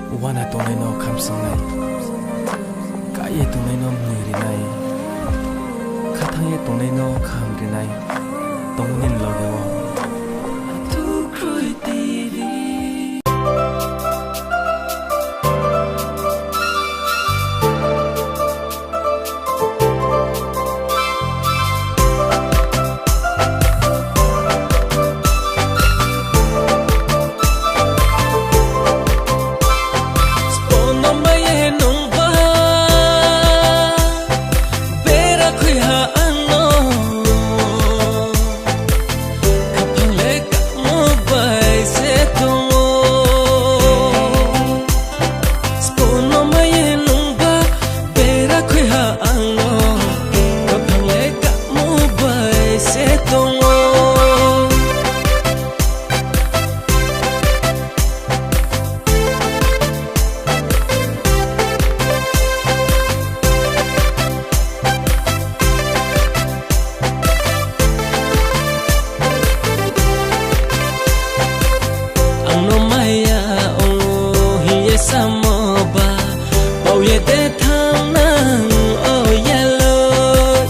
Wana tonai no khamsang nai Kaya tonai no mniri nai Khatang ye tonai no khamri nai Tongnin logewa Atu kroi tiri Samoba, bao ye te thang nang oh yellow.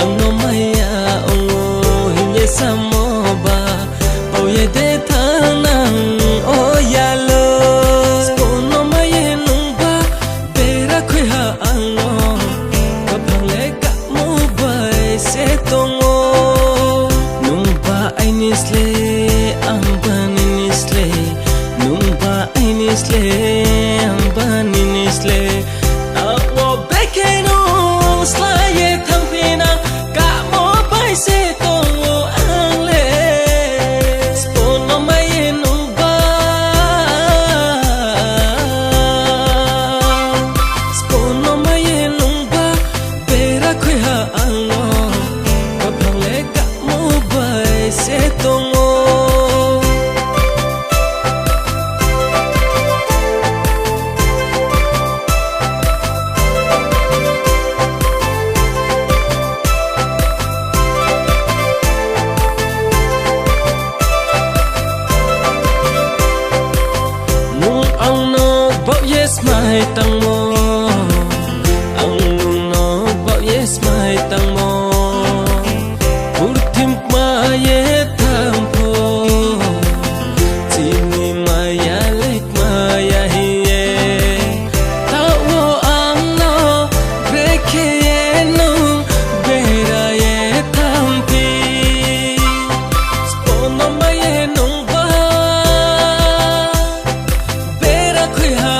Ang no maya oh hinye samoba, bao ye te thang nang oh yellow. Spoon no maya nung ba, bera kwe ha ang no. Kapang le ka mo ba se tongo. Nung ba ay nisle, ang ba nisle. Nung ba ay nisle. Yes, my tang mo. Ang no bao yes, my tang mo. Urtim ma ye tham po. Chini ma ya lek ma ya hiye. Tao wo ang no breke ye no bera ye tham pi. Spono ma ye nong ba. Bera kwe ha.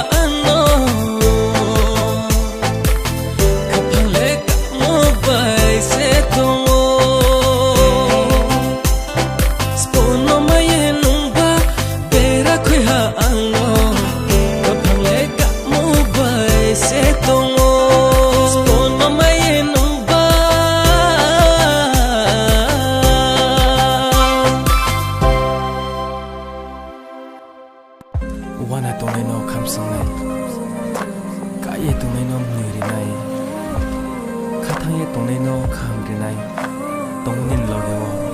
Wana tonai no khamsang nai Kaya tonai no mniri nai Khatang ye tonai no khamri nai Tongnin logewa